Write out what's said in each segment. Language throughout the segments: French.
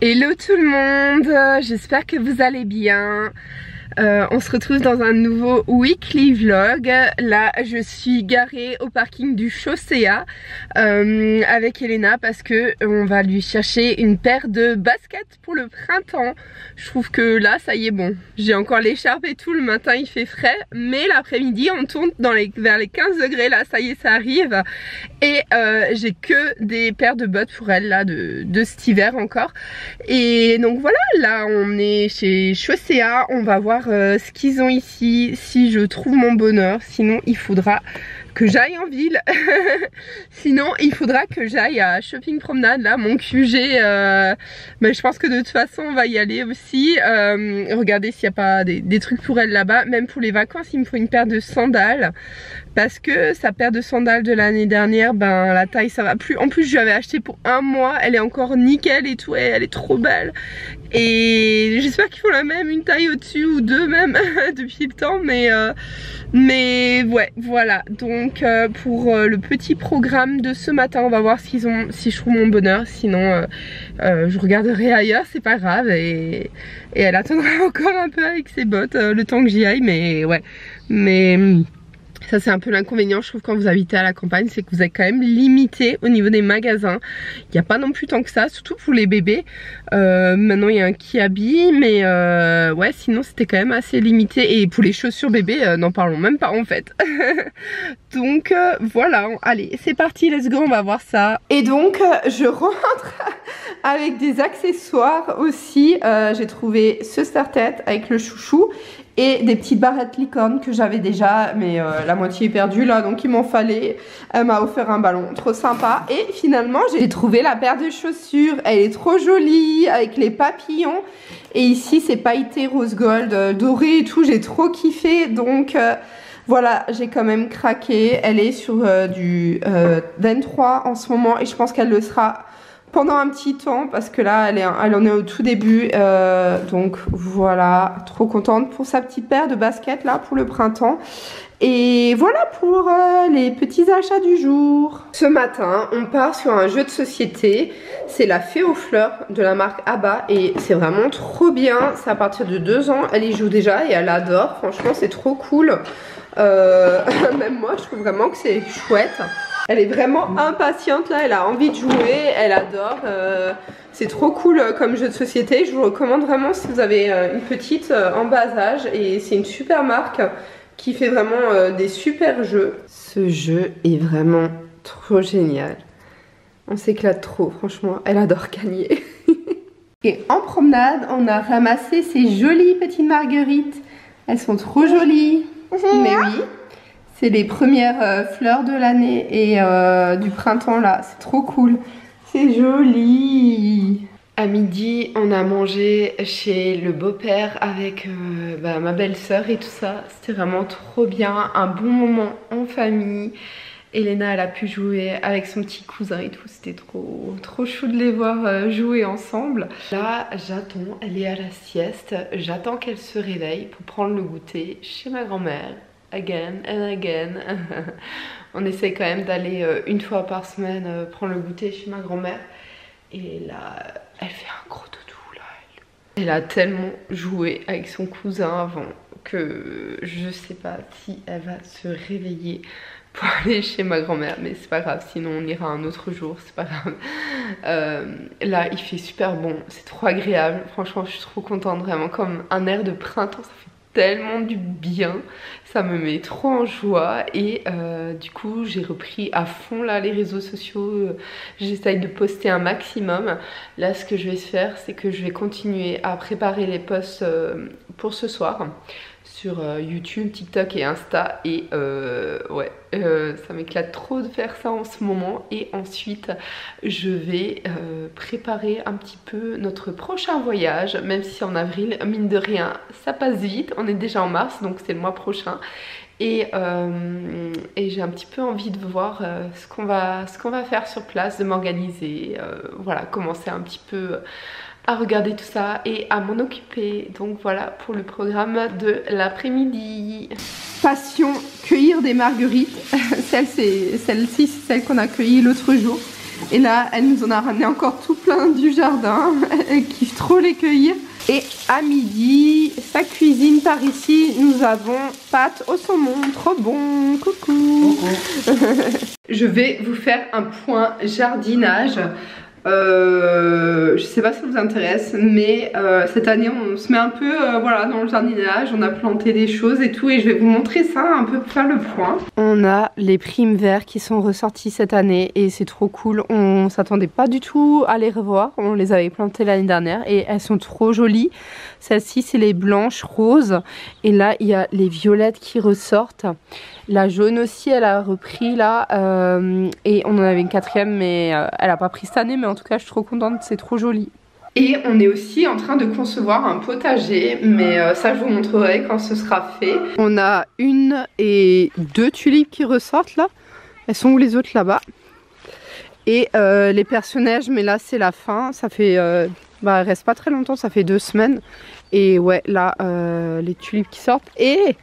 Hello tout le monde, j'espère que vous allez bien. On se retrouve dans un nouveau weekly vlog. Là je suis garée au parking du Chaussea avec Elena parce que on va lui chercher une paire de baskets pour le printemps. Je trouve que là ça y est, bon, j'ai encore l'écharpe et tout, le matin il fait frais, mais l'après-midi on tourne vers les 15 degrés, là ça y est ça arrive. Et j'ai que des paires de bottes pour elle là de cet hiver encore. Et donc voilà, là on est chez Chaussea, on va voir ce qu'ils ont ici, si je trouve mon bonheur. Sinon il faudra que j'aille en ville. Sinon il faudra que j'aille à Shopping Promenade, là mon QG, mais je pense que de toute façon on va y aller aussi. Regardez s'il n'y a pas des trucs pour elle là-bas. Même pour les vacances il me faut une paire de sandales, parce que sa paire de sandales de l'année dernière, ben la taille ça va plus. En plus je lui avais acheté pour un mois, elle est encore nickel et tout, et elle est trop belle. Et j'espère qu'ils font la même, une taille au-dessus ou deux même depuis le temps, mais ouais voilà. Donc pour le petit programme de ce matin, on va voir si je trouve mon bonheur. Sinon je regarderai ailleurs, c'est pas grave, et elle attendra encore un peu avec ses bottes le temps que j'y aille. Mais ouais, mais ça c'est un peu l'inconvénient je trouve quand vous habitez à la campagne, c'est que vous êtes quand même limité au niveau des magasins. Il n'y a pas non plus tant que ça, surtout pour les bébés. Maintenant il y a un Kiabi, mais ouais sinon c'était quand même assez limité. Et pour les chaussures bébés, n'en parlons même pas en fait. Donc voilà, allez c'est parti, let's go, on va voir ça. Et donc je rentre avec des accessoires aussi. J'ai trouvé ce serre-tête avec le chouchou et des petites barrettes licorne que j'avais déjà, mais la moitié est perdue là, donc il m'en fallait. Elle m'a offert un ballon, trop sympa. Et finalement j'ai trouvé la paire de chaussures, elle est trop jolie avec les papillons. Et ici c'est pailleté rose gold, doré et tout, j'ai trop kiffé. Donc voilà, j'ai quand même craqué. Elle est sur du 23 en ce moment, et je pense qu'elle le sera pendant un petit temps, parce que là elle en est au tout début. Donc voilà, trop contente pour sa petite paire de baskets là pour le printemps. Et voilà pour les petits achats du jour. Ce matin on part sur un jeu de société, c'est la Fée aux fleurs de la marque Abba, et c'est vraiment trop bien. C'est à partir de 2 ans, elle y joue déjà et elle adore, franchement c'est trop cool. Même moi je trouve vraiment que c'est chouette. Elle est vraiment impatiente là, elle a envie de jouer, elle adore. C'est trop cool comme jeu de société. Je vous recommande vraiment si vous avez une petite en bas âge. Et c'est une super marque qui fait vraiment des super jeux. Ce jeu est vraiment trop génial. On s'éclate trop, franchement, elle adore gagner. Et en promenade, on a ramassé ces jolies petites marguerites. Elles sont trop jolies. Mais oui. C'est les premières fleurs de l'année et du printemps là, c'est trop cool, c'est joli. À midi, on a mangé chez le beau-père avec ma belle-sœur et tout ça. C'était vraiment trop bien, un bon moment en famille. Elena, elle a pu jouer avec son petit cousin et tout, c'était trop chou de les voir jouer ensemble. Là, j'attends, elle est à la sieste, j'attends qu'elle se réveille pour prendre le goûter chez ma grand-mère. Again and again. On essaie quand même d'aller une fois par semaine prendre le goûter chez ma grand-mère. Et là, elle fait un gros doudou là. Elle a tellement joué avec son cousin avant que je sais pas si elle va se réveiller pour aller chez ma grand-mère, mais c'est pas grave, sinon on ira un autre jour, c'est pas grave. Là il fait super bon, c'est trop agréable, franchement je suis trop contente, vraiment comme un air de printemps, ça fait tellement du bien, ça me met trop en joie. Et du coup j'ai repris à fond là les réseaux sociaux, j'essaye de poster un maximum. Là ce que je vais faire, c'est que je vais continuer à préparer les posts pour ce soir sur YouTube, TikTok et Insta. Et ouais, ça m'éclate trop de faire ça en ce moment. Et ensuite je vais préparer un petit peu notre prochain voyage, même si en avril, mine de rien, ça passe vite. On est déjà en mars, donc c'est le mois prochain. Et j'ai un petit peu envie de voir ce qu'on va faire sur place, de m'organiser, voilà, commencer un petit peu à regarder tout ça et à m'en occuper. Donc voilà pour le programme de l'après-midi. Passion, cueillir des marguerites. Celle-ci, c'est celle qu'on a cueillie l'autre jour. Et là, elle nous en a ramené encore tout plein du jardin. Elle kiffe trop les cueillir. Et à midi, sa cuisine par ici, nous avons pâtes au saumon, trop bon, coucou. Je vais vous faire un point jardinage. Je sais pas si ça vous intéresse, mais cette année on se met un peu voilà, dans le jardinage, on a planté des choses et tout, et je vais vous montrer ça un peu pour faire le point. On a les primes verts qui sont ressortis cette année et c'est trop cool. On s'attendait pas du tout à les revoir, on les avait plantées l'année dernière et elles sont trop jolies. Celle-ci c'est les blanches roses et là il y a les violettes qui ressortent. La jaune aussi elle a repris là et on en avait une quatrième mais elle a pas pris cette année, mais en tout cas je suis trop contente, c'est trop joli. Et on est aussi en train de concevoir un potager, mais ça je vous montrerai quand ce sera fait. On a 1 et 2 tulipes qui ressortent là, elles sont où les autres là-bas? Et les personnages, mais là c'est la fin, ça fait bah elle reste pas très longtemps, ça fait 2 semaines. Et ouais là les tulipes qui sortent et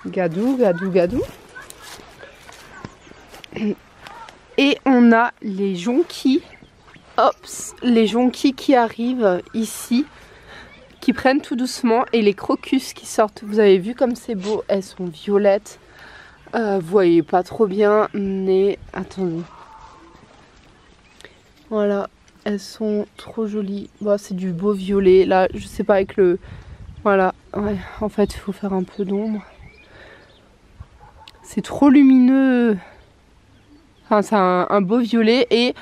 gadou, gadou, gadou. Et on a les jonquilles, Ops, les jonquilles qui arrivent ici, qui prennent tout doucement, et les crocus qui sortent. Vous avez vu comme c'est beau, elles sont violettes. Vous voyez pas trop bien, mais attendez. Voilà, elles sont trop jolies. Bon, c'est du beau violet. Là, je sais pas avec le... Voilà, ouais, en fait, il faut faire un peu d'ombre. C'est trop lumineux. Enfin, c'est un beau violet. Et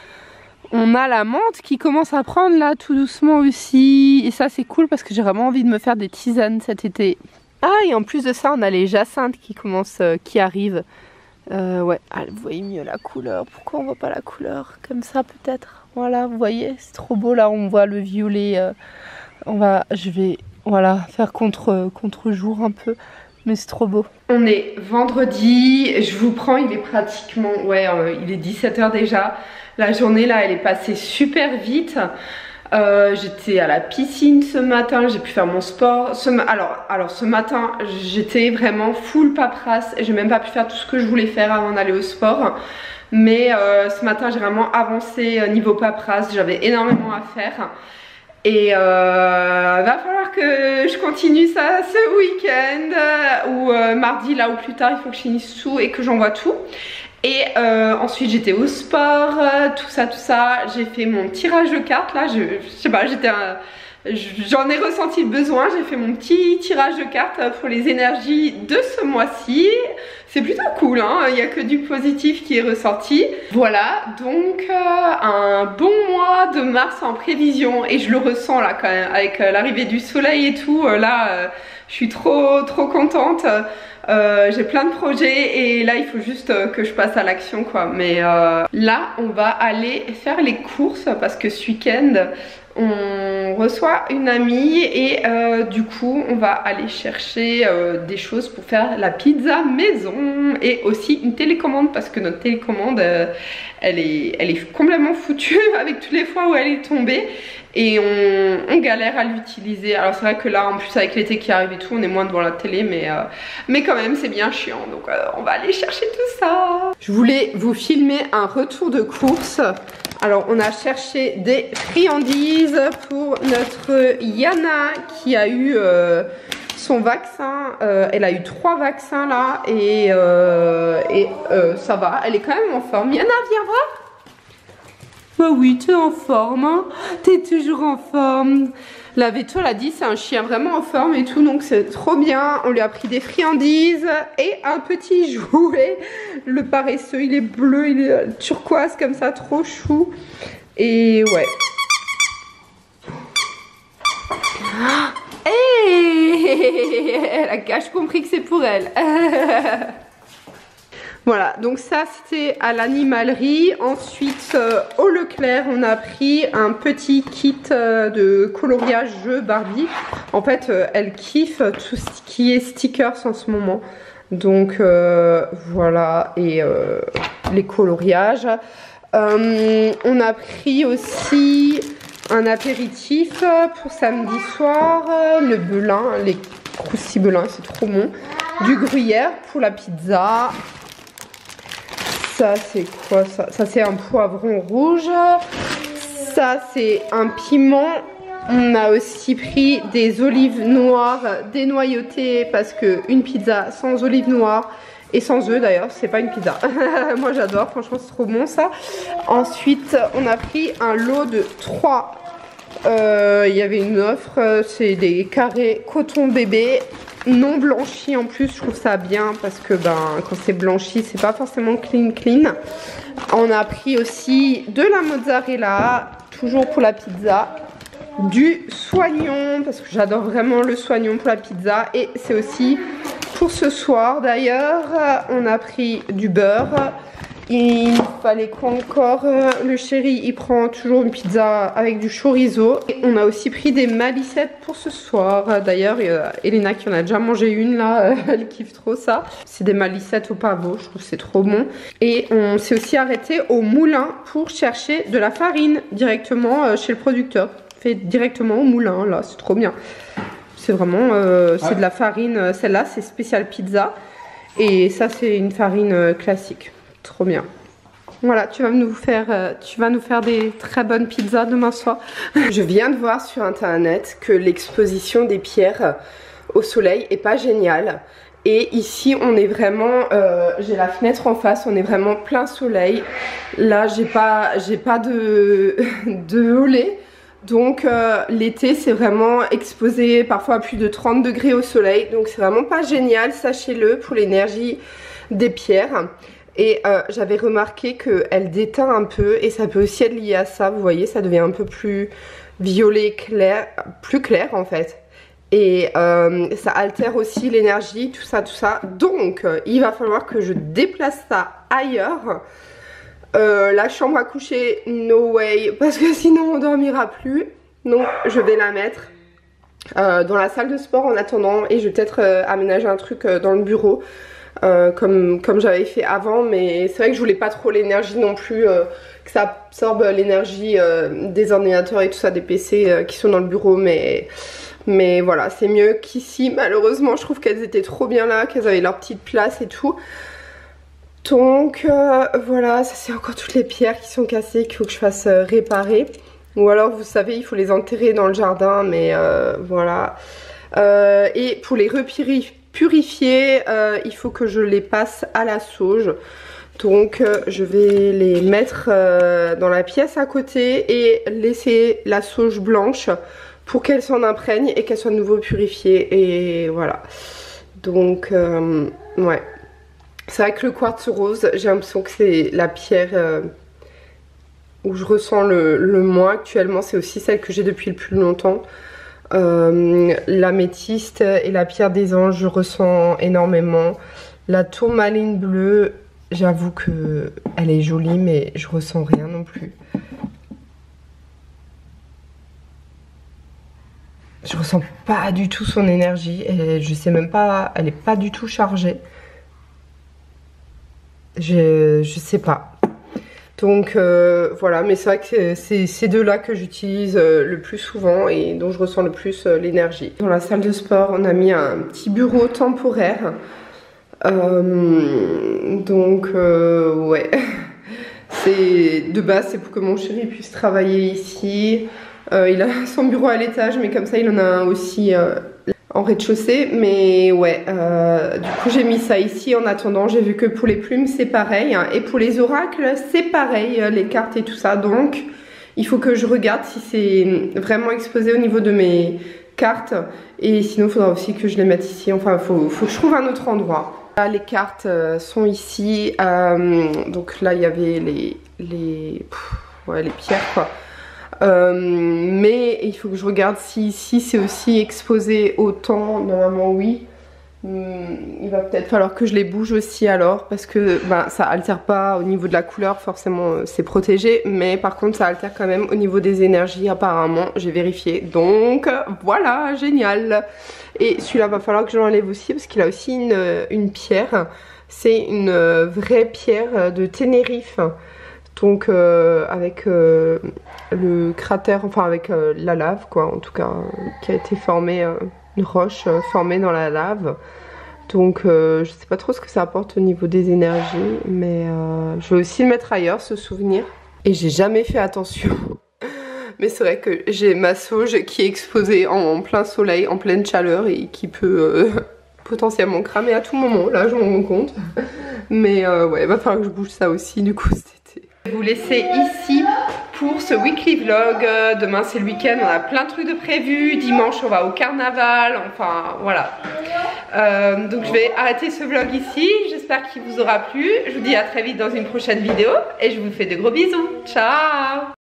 on a la menthe qui commence à prendre là tout doucement aussi. Et ça, c'est cool parce que j'ai vraiment envie de me faire des tisanes cet été. Ah, et en plus de ça, on a les jacinthes qui commencent, qui arrivent. Ouais, ah, vous voyez mieux la couleur. Pourquoi on voit pas la couleur comme ça peut-être? Voilà, vous voyez, c'est trop beau là. On voit le violet. Je vais, voilà, faire contre-jour un peu. Mais c'est trop beau. On est vendredi, je vous prends, il est pratiquement, ouais, il est 17 h déjà. La journée là, elle est passée super vite. J'étais à la piscine ce matin, j'ai pu faire mon sport. Alors ce matin, j'étais vraiment full paperasse. J'ai même pas pu faire tout ce que je voulais faire avant d'aller au sport. Mais ce matin, j'ai vraiment avancé niveau paperasse. J'avais énormément à faire. Et va falloir que je continue ça ce week-end ou mardi là ou plus tard, il faut que je finisse tout et que j'envoie tout. Et ensuite j'étais au sport, tout ça, j'ai fait mon tirage de cartes là, je sais pas, j'en ai ressenti le besoin, j'ai fait mon petit tirage de cartes pour les énergies de ce mois-ci. C'est plutôt cool, hein, il n'y a que du positif qui est ressorti. Voilà, donc un bon mois de mars en prévision et je le ressens là quand même avec l'arrivée du soleil et tout, là je suis trop contente. J'ai plein de projets et là il faut juste que je passe à l'action quoi. Mais là on va aller faire les courses parce que ce week-end on reçoit une amie et du coup on va aller chercher des choses pour faire la pizza maison et aussi une télécommande parce que notre télécommande elle est complètement foutue avec toutes les fois où elle est tombée et on galère à l'utiliser. Alors c'est vrai que là en plus avec l'été qui arrive et tout on est moins devant la télé mais quand même c'est bien chiant, donc on va aller chercher tout ça. Je voulais vous filmer un retour de course. Alors on a cherché des friandises pour notre Yana qui a eu son vaccin. Elle a eu 3 vaccins là et ça va, elle est quand même en forme. Yana, viens voir. Bah oui, t'es en forme, hein. T'es toujours en forme. La Veto l'a dit, c'est un chien vraiment en forme et tout, donc c'est trop bien. On lui a pris des friandises et un petit jouet. Le paresseux, il est bleu, il est turquoise comme ça, trop chou. Et ouais. Hey, elle a cache compris que c'est pour elle. Voilà, donc ça c'était à l'animalerie. Ensuite au Leclerc on a pris un petit kit de coloriage jeu Barbie. En fait elle kiffe tout ce qui est stickers en ce moment. Donc voilà, et les coloriages. On a pris aussi un apéritif pour samedi soir. Le belin, les croustilles belin, c'est trop bon. Du gruyère pour la pizza. Ça c'est quoi ça? Ça c'est un poivron rouge. Ça c'est un piment. On a aussi pris des olives noires dénoyautées parce que une pizza sans olives noires et sans œufs d'ailleurs, c'est pas une pizza. Moi j'adore, franchement c'est trop bon ça. Ensuite on a pris un lot de 3. Il y avait une offre, c'est des carrés coton bébé non blanchis en plus. Je trouve ça bien parce que quand c'est blanchi c'est pas forcément clean. On a pris aussi de la mozzarella, toujours pour la pizza. Du soignon parce que j'adore vraiment le soignon pour la pizza, et c'est aussi pour ce soir d'ailleurs. On a pris du beurre. Il fallait quoi encore? Le chéri il prend toujours une pizza avec du chorizo. Et on a aussi pris des malicettes pour ce soir. D'ailleurs il y a Elena qui en a déjà mangé une là, elle kiffe trop ça. C'est des malicettes au pavot, je trouve que c'est trop bon. Et on s'est aussi arrêté au moulin pour chercher de la farine directement chez le producteur. Fait directement au moulin là, c'est trop bien. C'est vraiment c'est de la farine, celle-là c'est spécial pizza et ça c'est une farine classique. Trop bien. Voilà, tu vas nous faire des très bonnes pizzas demain soir. Je viens de voir sur internet que l'exposition des pierres au soleil est pas géniale. Et ici on est vraiment, j'ai la fenêtre en face, on est vraiment plein soleil. Là j'ai pas de volet. Donc l'été c'est vraiment exposé parfois à plus de 30 degrés au soleil. Donc c'est vraiment pas génial, sachez-le, pour l'énergie des pierres. Et j'avais remarqué qu'elle déteint un peu et ça peut aussi être lié à ça. Vous voyez, ça devient un peu plus violet clair, plus clair en fait. Et ça altère aussi l'énergie, tout ça. Donc il va falloir que je déplace ça ailleurs. La chambre à coucher, no way, parce que sinon on dormira plus. Donc je vais la mettre dans la salle de sport en attendant, et je vais peut-être aménager un truc dans le bureau comme j'avais fait avant. Mais c'est vrai que je voulais pas trop l'énergie non plus, que ça absorbe l'énergie des ordinateurs et tout ça, des PC qui sont dans le bureau. Mais voilà, c'est mieux qu'ici. Malheureusement je trouve qu'elles étaient trop bien là, qu'elles avaient leur petite place et tout. Donc voilà, ça c'est encore toutes les pierres qui sont cassées qu'il faut que je fasse réparer. Ou alors vous savez, il faut les enterrer dans le jardin, mais voilà. Et pour les purifier, il faut que je les passe à la sauge. Donc je vais les mettre dans la pièce à côté et laisser la sauge blanche pour qu'elle s'en imprègne et qu'elle soit de nouveau purifiée. Et voilà. Donc ouais. C'est vrai que le quartz rose, j'ai l'impression que c'est la pierre où je ressens le moins actuellement. C'est aussi celle que j'ai depuis le plus longtemps. L'améthyste et la pierre des anges, je ressens énormément. La tourmaline bleue, j'avoue que elle est jolie, mais je ressens rien non plus. Je ressens pas du tout son énergie. Et je sais même pas, elle est pas du tout chargée. Je sais pas. Donc voilà, mais c'est vrai que c'est ces deux là que j'utilise le plus souvent et dont je ressens le plus l'énergie. Dans la salle de sport on a mis un petit bureau temporaire, donc ouais, c'est de base c'est pour que mon chéri puisse travailler ici. Il a son bureau à l'étage, mais comme ça il en a un aussi en rez-de-chaussée. Mais ouais, du coup j'ai mis ça ici en attendant. J'ai vu que pour les plumes c'est pareil, hein, et pour les oracles c'est pareil, les cartes et tout ça. Donc il faut que je regarde si c'est vraiment exposé au niveau de mes cartes, et sinon il faudra aussi que je les mette ici. Enfin faut que je trouve un autre endroit. Là, les cartes sont ici, donc là il y avait les pierres quoi. Mais il faut que je regarde si ici c'est aussi exposé autant. Normalement oui. Il va peut-être falloir que je les bouge aussi alors, parce que ça altère pas au niveau de la couleur, forcément c'est protégé, mais par contre ça altère quand même au niveau des énergies apparemment, j'ai vérifié. Donc voilà, génial. Et celui-là va falloir que je l'enlève aussi parce qu'il a aussi une pierre. C'est une vraie pierre de Tenerife. Donc avec le cratère, enfin avec la lave quoi, en tout cas, qui a été formée, une roche formée dans la lave. Donc je sais pas trop ce que ça apporte au niveau des énergies, mais je vais aussi le mettre ailleurs, ce souvenir. Et j'ai jamais fait attention. Mais c'est vrai que j'ai ma sauge qui est exposée en plein soleil, en pleine chaleur et qui peut potentiellement cramer à tout moment. Là je m'en rends compte. Mais ouais, il va falloir que je bouge ça aussi du coup cet été. Je vais vous laisser ici pour ce weekly vlog. Demain c'est le week-end, on a plein de trucs de prévus. Dimanche on va au carnaval, enfin voilà. Donc je vais arrêter ce vlog ici. J'espère qu'il vous aura plu. Je vous dis à très vite dans une prochaine vidéo et je vous fais de gros bisous. Ciao!